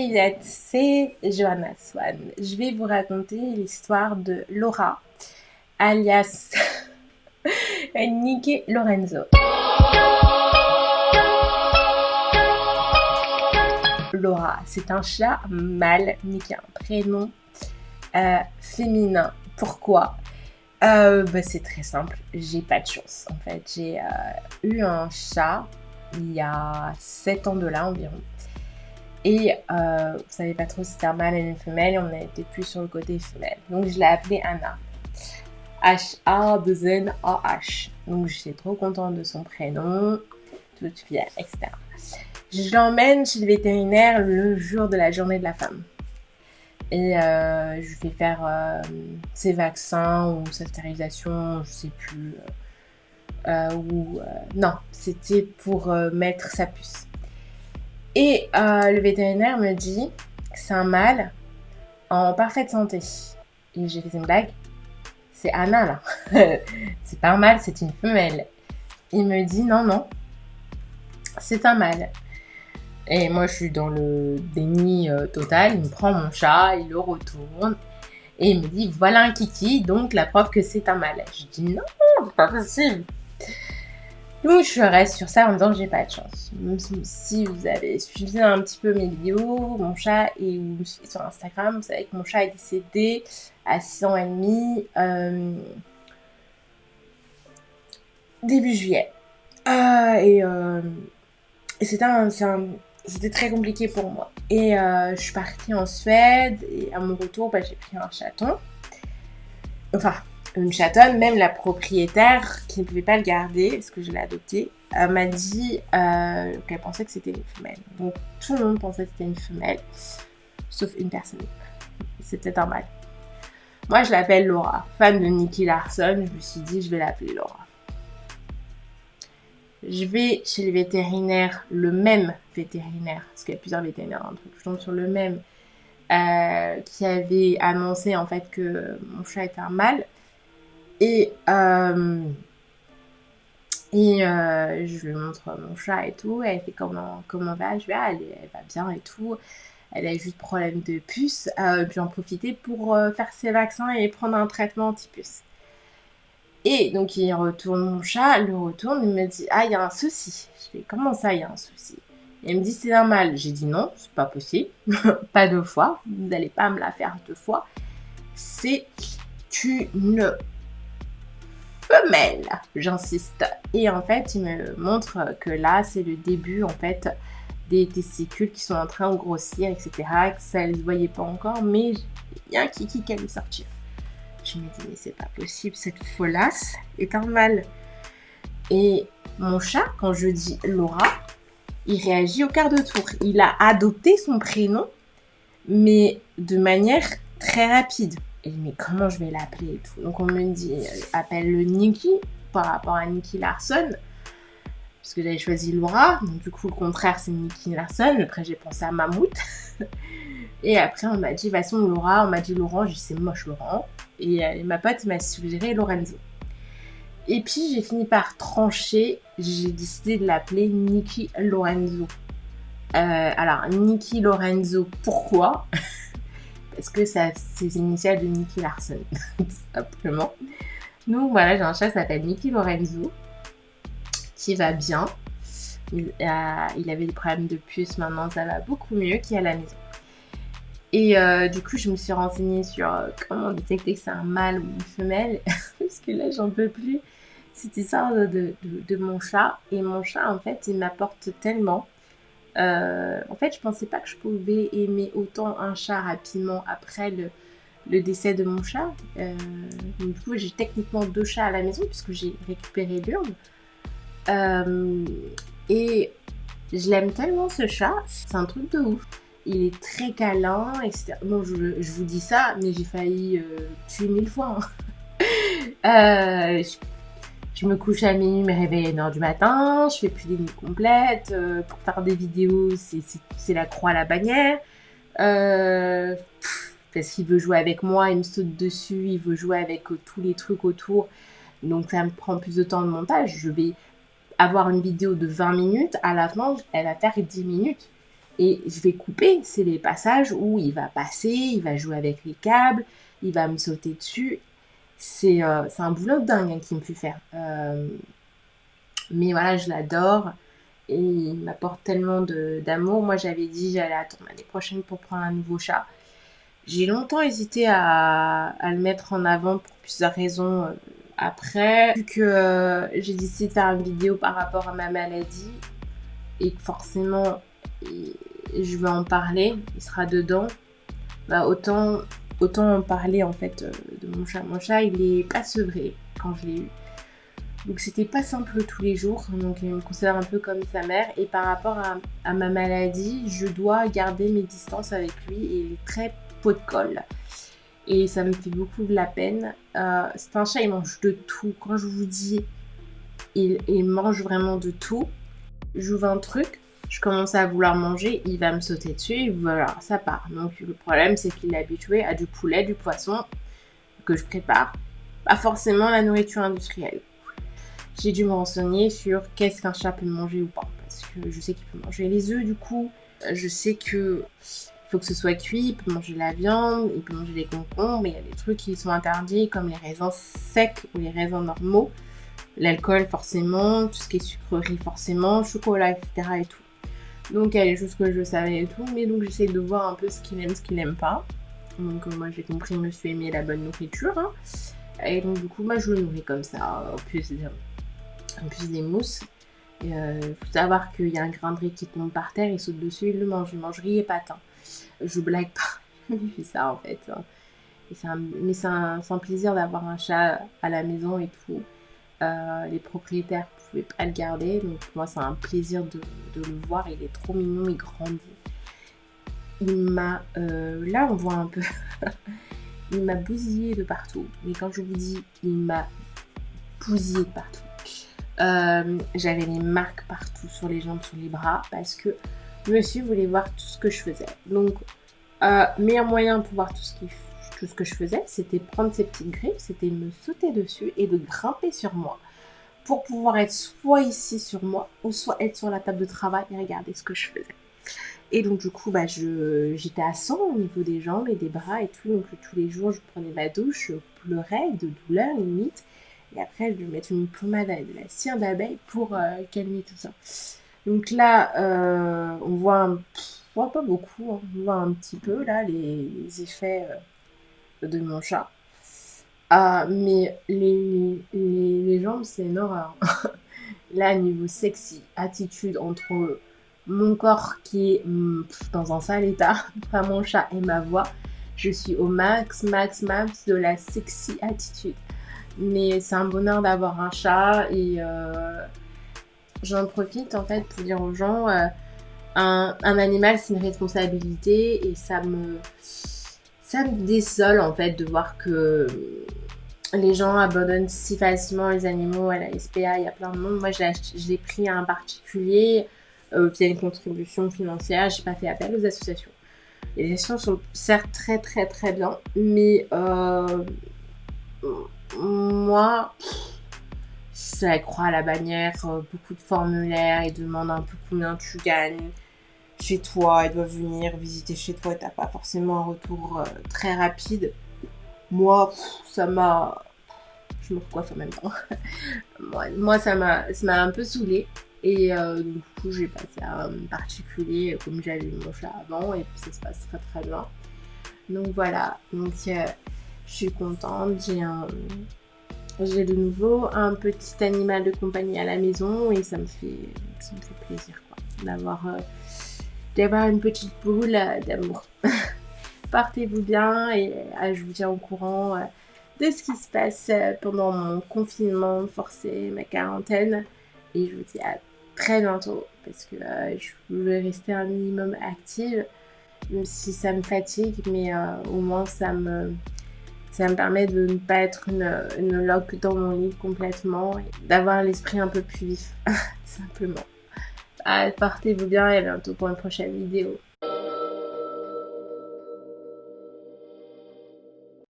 Привет, c'est Johanna Swan. Je vais vous raconter l'histoire de Laura, alias Nikki Lorenzo. Laura, c'est un chat mâle, mais qui a un prénom féminin. Pourquoi c'est très simple, j'ai pas de chance. En fait, j'ai eu un chat il y a 7 ans de là environ. Et vous savez pas trop si c'était un mâle ou une femelle, et on a été plus sur le côté femelle. Donc je l'ai appelée Anna. H-A-2-N-A-H. Donc j'étais trop contente de son prénom, toute fière, etc. Je l'emmène chez le vétérinaire le jour de la journée de la femme. Et je lui fais faire ses vaccins ou sa stérilisation, je sais plus. Non, c'était pour mettre sa puce. Et le vétérinaire me dit que c'est un mâle en parfaite santé. Et j'ai fait une blague. C'est Anna là. C'est pas un mâle, c'est une femelle. Il me dit non, c'est un mâle. Et moi je suis dans le déni total. Il me prend mon chat, il le retourne. Et il me dit voilà un kiki, donc la preuve que c'est un mâle. Je dis non, c'est pas possible. Donc je reste sur ça en me disant que j'ai pas de chance. Même si vous avez suivi un petit peu mes vidéos, mon chat est sur Instagram, vous savez que mon chat est décédé à 6 ans et demi début juillet. Et c'était très compliqué pour moi. Et je suis partie en Suède et à mon retour, j'ai pris un chaton. Enfin, une chatonne, même la propriétaire qui ne pouvait pas le garder parce que je l'ai adopté m'a dit qu'elle pensait que c'était une femelle. Donc tout le monde pensait que c'était une femelle, sauf une personne. C'était un mâle. Moi je l'appelle Laura, fan de Nicky Larson, je me suis dit je vais l'appeler Laura. Je vais chez le vétérinaire, le même vétérinaire, parce qu'il y a plusieurs vétérinaires dans le truc, je tombe sur le même qui avait annoncé en fait que mon chat était un mâle. Et je lui montre mon chat et tout. Elle fait comment va. Je lui dis elle va bien et tout. Elle a juste problème de puce. Puis j'en profitais pour faire ses vaccins et prendre un traitement anti-puce. Et donc il retourne mon chat, il me dit il y a un souci. Je fais comment ça il y a un souci? Et il me dit c'est un mâle. J'ai dit non, c'est pas possible. Pas 2 fois. Vous n'allez pas me la faire 2 fois. C'est une femelle, j'insiste. Et en fait, il me montre que là, c'est le début en fait des testicules qui sont en train de grossir, etc. Que ça ne se voyait pas encore, mais il y a un kiki qui allait sortir. Je me dis, mais c'est pas possible, cette folasse est un mâle. Et mon chat, quand je dis Laura, il réagit au quart de tour. Il a adopté son prénom, mais de manière très rapide. Et mais comment je vais l'appeler et tout. Donc on me dit appelle-le Nikki par rapport à Nicky Larson parce que j'avais choisi Laura, donc du coup le contraire c'est Nicky Larson. Après j'ai pensé à Mammouth. Et après on m'a dit de toute façon Laura, on m'a dit Laurent, j'ai dit c'est moche Laurent. Et ma pote m'a suggéré Lorenzo. Et puis j'ai fini par trancher, j'ai décidé de l'appeler Nicky Lorenzo. Alors Nicky Lorenzo, pourquoi? Parce que c'est les initiales de Nicky Larson, tout simplement. Donc voilà, j'ai un chat qui s'appelle Nicky Lorenzo, qui va bien. Il avait des problèmes de puce, maintenant ça va beaucoup mieux, qui est à la maison. Et du coup, je me suis renseignée sur comment détecter que c'est un mâle ou une femelle, parce que là, j'en peux plus. Cette histoire de mon chat. Et mon chat, en fait, il m'apporte tellement. En fait, je pensais pas que je pouvais aimer autant un chat rapidement après le décès de mon chat. Donc, du coup, j'ai techniquement 2 chats à la maison puisque j'ai récupéré l'urne. Et je l'aime tellement ce chat, c'est un truc de ouf. Il est très câlin, etc. Bon, je vous dis ça, mais j'ai failli tuer 1000 fois. Je me couche à minuit, me réveille à 1h du matin, je fais plus des nuits complètes. Pour faire des vidéos, c'est la croix à la bannière. Parce qu'il veut jouer avec moi, il me saute dessus, il veut jouer avec tous les trucs autour. Donc ça me prend plus de temps de montage. Je vais avoir une vidéo de 20 minutes, à la fin, elle va faire 10 minutes. Et je vais couper, c'est les passages où il va passer, il va jouer avec les câbles, il va me sauter dessus. C'est un boulot de dingue hein, qu'il me fait faire. Mais voilà, je l'adore et il m'apporte tellement d'amour. Moi, j'avais dit j'allais attendre l'année prochaine pour prendre un nouveau chat. J'ai longtemps hésité à le mettre en avant pour plusieurs raisons. Après, vu que j'ai décidé de faire une vidéo par rapport à ma maladie et que forcément je vais en parler, il sera dedans, bah autant en parler en fait de mon chat. Mon chat, il est pas sevré quand je l'ai eu. Donc c'était pas simple tous les jours, donc il me considère un peu comme sa mère. Et par rapport à ma maladie, je dois garder mes distances avec lui et il est très pot de colle. Et ça me fait beaucoup de la peine. C'est un chat, il mange de tout. Quand je vous dis, il mange vraiment de tout. J'ouvre un truc, je commence à vouloir manger, il va me sauter dessus et voilà, ça part. Donc le problème, c'est qu'il est habitué à du poulet, du poisson que je prépare, pas forcément la nourriture industrielle. J'ai dû me renseigner sur qu'est-ce qu'un chat peut manger ou pas, parce que je sais qu'il peut manger les œufs du coup, je sais que faut que ce soit cuit, il peut manger la viande, il peut manger les concombres, mais il y a des trucs qui sont interdits comme les raisins secs ou les raisins normaux, l'alcool forcément, tout ce qui est sucrerie forcément, chocolat, etc. et tout. Donc il y a des choses que je savais et tout, mais donc j'essaie de voir un peu ce qu'il aime, ce qu'il aime pas. Donc moi j'ai compris, je me suis aimé la bonne nourriture. Hein. Et donc du coup moi je le nourris comme ça, en plus des mousses. Il faut savoir qu'il y a un grain de riz qui tombe par terre, il saute dessus, il le mange. Il mange riz et patin. Je blague pas, il fait ça en fait. Et mais c'est un plaisir d'avoir un chat à la maison et tout. Les propriétaires ne pouvaient pas le garder, donc pour moi c'est un plaisir de le voir, il est trop mignon, il grandit. Il m'a, là on voit un peu, il m'a bousillé de partout, mais quand je vous dis il m'a bousillé de partout, j'avais les marques partout sur les jambes, sur les bras, parce que monsieur voulait voir tout ce que je faisais. Donc meilleur moyen pour voir tout ce que je faisais, c'était prendre ses petites griffes, c'était me sauter dessus et de grimper sur moi pour pouvoir être soit ici sur moi ou soit être sur la table de travail et regarder ce que je faisais. Et donc du coup, j'étais à 100 au niveau des jambes et des bras et tout. Donc tous les jours, je prenais ma douche, je pleurais de douleur limite. Et après, je lui mettais une pommade avec de la cire d'abeille pour calmer tout ça. Donc là, on voit pas beaucoup, hein. On voit un petit peu là les effets de mon chat. Mais les jambes, c'est une horreur. Là, niveau sexy, attitude entre mon corps qui est dans un sale état, pas mon chat et ma voix, je suis au max de la sexy attitude. Mais c'est un bonheur d'avoir un chat et j'en profite en fait pour dire aux gens un animal c'est une responsabilité et ça me désole en fait de voir que les gens abandonnent si facilement les animaux à la SPA, il y a plein de monde. Moi je l'ai pris à un particulier via une contribution financière, j'ai pas fait appel aux associations. Et les associations sont certes très très très bien, mais moi ça croit à la bannière, beaucoup de formulaires, ils demandent un peu combien tu gagnes chez toi, ils doivent venir visiter chez toi et t'as pas forcément un retour très rapide. Moi, ça m'a... Je me recoiffe en même temps. Moi ça m'a un peu saoulée. Et du coup, j'ai passé à un particulier comme j'avais eu mon chat avant et puis ça se passe très très bien. Donc voilà, donc je suis contente, j'ai de nouveau un petit animal de compagnie à la maison et ça me fait plaisir quoi, d'avoir une petite boule d'amour. Portez-vous bien et je vous tiens au courant de ce qui se passe pendant mon confinement forcé, ma quarantaine. Et je vous dis à très bientôt parce que je veux rester un minimum active, même si ça me fatigue, mais au moins ça me permet de ne pas être une loque dans mon lit complètement et d'avoir l'esprit un peu plus vif, tout simplement. Portez-vous bien et à bientôt pour une prochaine vidéo.